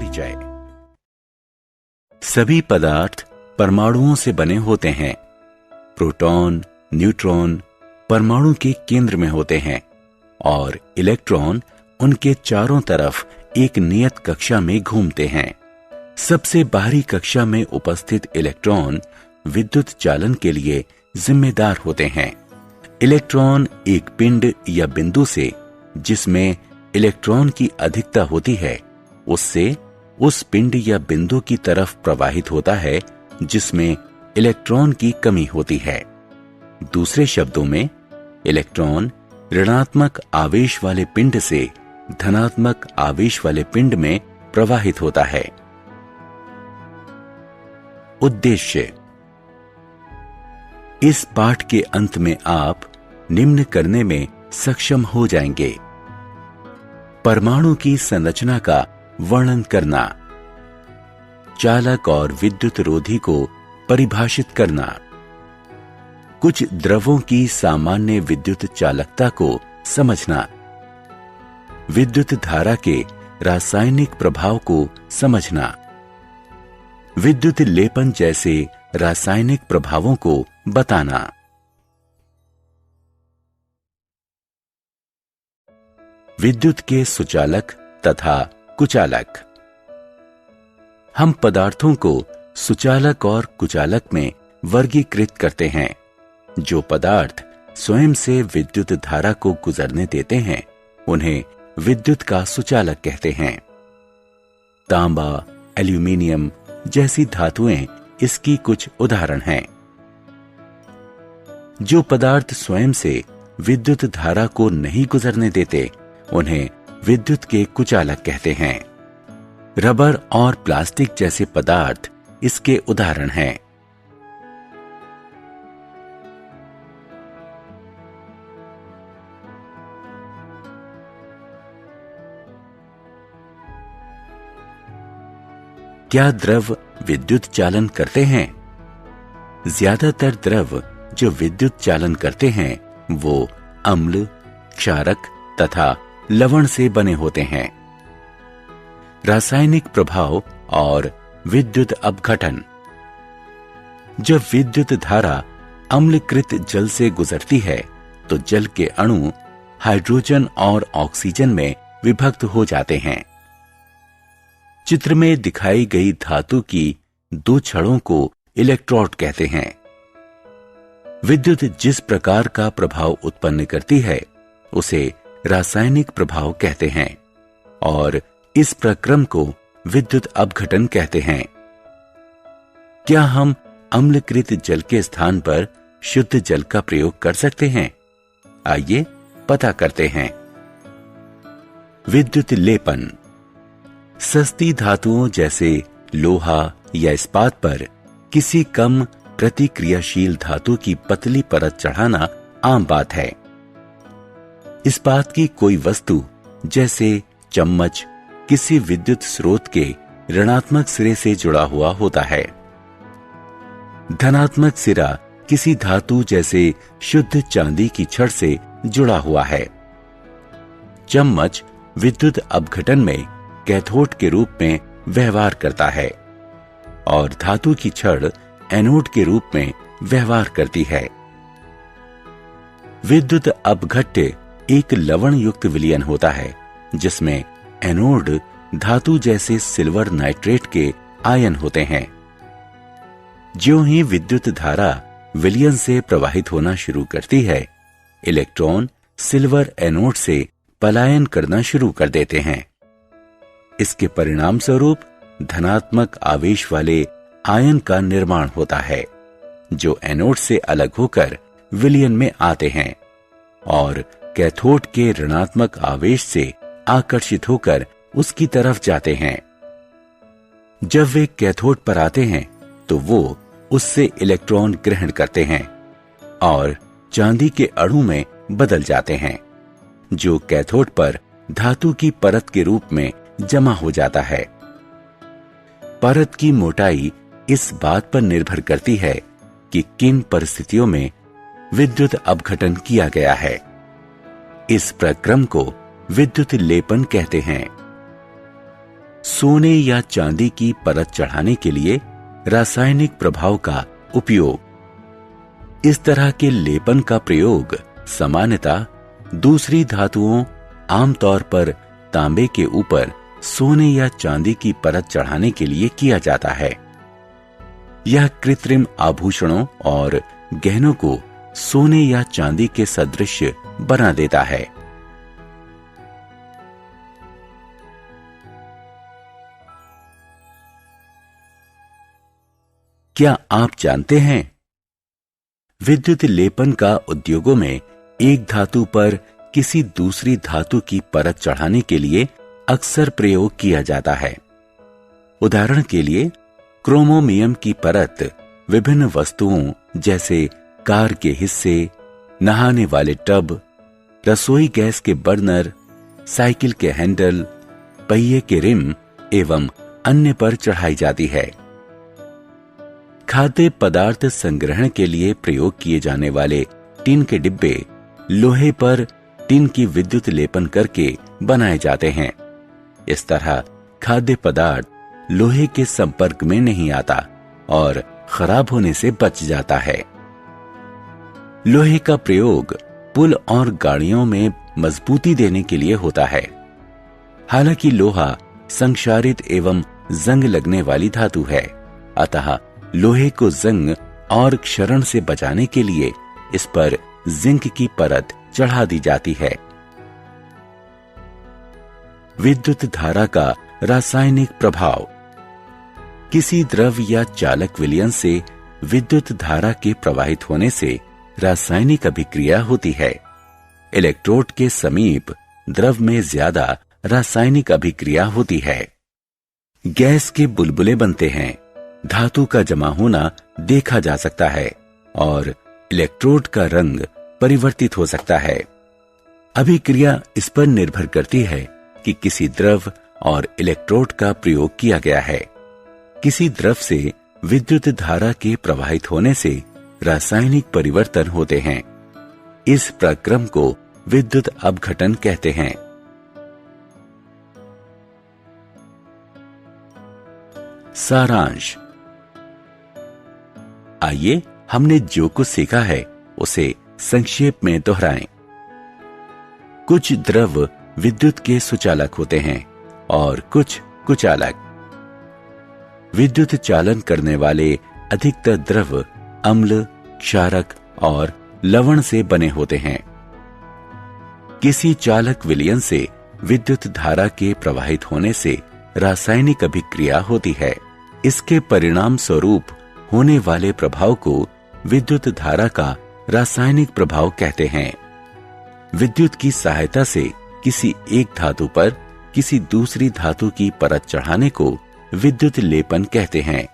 परिचय। सभी पदार्थ परमाणुओं से बने होते हैं। प्रोटॉन, न्यूट्रॉन परमाणु के केंद्र में होते हैं और इलेक्ट्रॉन उनके चारों तरफ एक नियत कक्षा में घूमते हैं। सबसे बाहरी कक्षा में उपस्थित इलेक्ट्रॉन विद्युत चालन के लिए जिम्मेदार होते हैं। इलेक्ट्रॉन एक पिंड या बिंदु से जिसमें इलेक्ट्रॉन की अधिकता होती है उससे उस पिंड या बिंदु की तरफ प्रवाहित होता है जिसमें इलेक्ट्रॉन की कमी होती है। दूसरे शब्दों में इलेक्ट्रॉन ऋणात्मक आवेश वाले पिंड से धनात्मक आवेश वाले पिंड में प्रवाहित होता है। उद्देश्य। इस पाठ के अंत में आप निम्न करने में सक्षम हो जाएंगे। परमाणु की संरचना का वर्णन करना, चालक और विद्युत रोधी को परिभाषित करना, कुछ द्रवों की सामान्य विद्युत चालकता को समझना, विद्युत धारा के रासायनिक प्रभाव को समझना, विद्युत लेपन जैसे रासायनिक प्रभावों को बताना। विद्युत के सुचालक तथा कुचालक। हम पदार्थों को सुचालक और कुचालक में वर्गीकृत करते हैं। जो पदार्थ स्वयं से विद्युत धारा को गुजरने देते हैं उन्हें विद्युत का सुचालक कहते हैं। तांबा, एल्यूमीनियम जैसी धातुएं इसकी कुछ उदाहरण हैं। जो पदार्थ स्वयं से विद्युत धारा को नहीं गुजरने देते उन्हें विद्युत के कुचालक कहते हैं। रबर और प्लास्टिक जैसे पदार्थ इसके उदाहरण हैं। क्या द्रव विद्युत चालन करते हैं? ज्यादातर द्रव जो विद्युत चालन करते हैं वो अम्ल, क्षारक तथा लवण से बने होते हैं। रासायनिक प्रभाव और विद्युत अपघटन। जब विद्युत धारा अम्लकृत जल से गुजरती है तो जल के अणु हाइड्रोजन और ऑक्सीजन में विभक्त हो जाते हैं। चित्र में दिखाई गई धातु की दो छड़ों को इलेक्ट्रोड कहते हैं। विद्युत जिस प्रकार का प्रभाव उत्पन्न करती है उसे रासायनिक प्रभाव कहते हैं और इस प्रक्रम को विद्युत अपघटन कहते हैं। क्या हम अम्लकृत जल के स्थान पर शुद्ध जल का प्रयोग कर सकते हैं? आइए पता करते हैं। विद्युत लेपन। सस्ती धातुओं जैसे लोहा या इस्पात पर किसी कम प्रतिक्रियाशील धातु की पतली परत चढ़ाना आम बात है। इस्पात की कोई वस्तु जैसे चम्मच किसी विद्युत स्रोत के ऋणात्मक सिरे से जुड़ा हुआ होता है। धनात्मक सिरा किसी धातु जैसे शुद्ध चांदी की छड़ से जुड़ा हुआ है। चम्मच विद्युत अपघटन में कैथोड के रूप में व्यवहार करता है और धातु की छड़ एनोड के रूप में व्यवहार करती है। विद्युत अपघट्य एक लवण युक्त विलयन होता है जिसमें एनोड धातु जैसे सिल्वर नाइट्रेट के आयन होते हैं। ज्यों ही विद्युत धारा विलयन से प्रवाहित होना शुरू करती है इलेक्ट्रॉन सिल्वर एनोड से पलायन करना शुरू कर देते हैं। इसके परिणाम स्वरूप धनात्मक आवेश वाले आयन का निर्माण होता है जो एनोड से अलग होकर विलयन में आते हैं और कैथोड के ऋणात्मक आवेश से आकर्षित होकर उसकी तरफ जाते हैं। जब वे कैथोड पर आते हैं तो वो उससे इलेक्ट्रॉन ग्रहण करते हैं और चांदी के अणु में बदल जाते हैं जो कैथोड पर धातु की परत के रूप में जमा हो जाता है। परत की मोटाई इस बात पर निर्भर करती है कि किन परिस्थितियों में विद्युत अपघटन किया गया है। इस प्रक्रम को विद्युत लेपन कहते हैं। सोने या चांदी की परत चढ़ाने के लिए रासायनिक प्रभाव का उपयोग। इस तरह के लेपन का प्रयोग सामान्यतः दूसरी धातुओं, आमतौर पर तांबे के ऊपर सोने या चांदी की परत चढ़ाने के लिए किया जाता है। यह कृत्रिम आभूषणों और गहनों को सोने या चांदी के सदृश बना देता है। क्या आप जानते हैं, विद्युत लेपन का उद्योगों में एक धातु पर किसी दूसरी धातु की परत चढ़ाने के लिए अक्सर प्रयोग किया जाता है। उदाहरण के लिए क्रोमोमियम की परत विभिन्न वस्तुओं जैसे कार के हिस्से, नहाने वाले टब, रसोई गैस के बर्नर, साइकिल के हैंडल, पहिए के रिम एवं अन्य पर चढ़ाई जाती है। खाद्य पदार्थ संग्रहण के लिए प्रयोग किए जाने वाले टिन के डिब्बे लोहे पर टिन की विद्युत लेपन करके बनाए जाते हैं। इस तरह खाद्य पदार्थ लोहे के संपर्क में नहीं आता और खराब होने से बच जाता है। लोहे का प्रयोग पुल और गाड़ियों में मजबूती देने के लिए होता है। हालांकि लोहा संक्षारित एवं जंग लगने वाली धातु है, अतः लोहे को जंग और क्षरण से बचाने के लिए इस पर जिंक की परत चढ़ा दी जाती है। विद्युत धारा का रासायनिक प्रभाव। किसी द्रव या चालक विलयन से विद्युत धारा के प्रवाहित होने से रासायनिक अभिक्रिया होती है। इलेक्ट्रोड के समीप द्रव में ज्यादा रासायनिक अभिक्रिया होती है। गैस के बुलबुले बनते हैं, धातु का जमा होना देखा जा सकता है और इलेक्ट्रोड का रंग परिवर्तित हो सकता है। अभिक्रिया इस पर निर्भर करती है कि किसी द्रव और इलेक्ट्रोड का प्रयोग किया गया है। किसी द्रव से विद्युत धारा के प्रवाहित होने से रासायनिक परिवर्तन होते हैं। इस प्रक्रम को विद्युत अपघटन कहते हैं। सारांश। आइए हमने जो कुछ सीखा है उसे संक्षेप में दोहराएं। कुछ द्रव विद्युत के सुचालक होते हैं और कुछ कुचालक। विद्युत चालन करने वाले अधिकतर द्रव अम्ल, क्षारक और लवण से बने होते हैं। किसी चालक विलयन से विद्युत धारा के प्रवाहित होने से रासायनिक अभिक्रिया होती है। इसके परिणाम स्वरूप होने वाले प्रभाव को विद्युत धारा का रासायनिक प्रभाव कहते हैं। विद्युत की सहायता से किसी एक धातु पर किसी दूसरी धातु की परत चढ़ाने को विद्युत लेपन कहते हैं।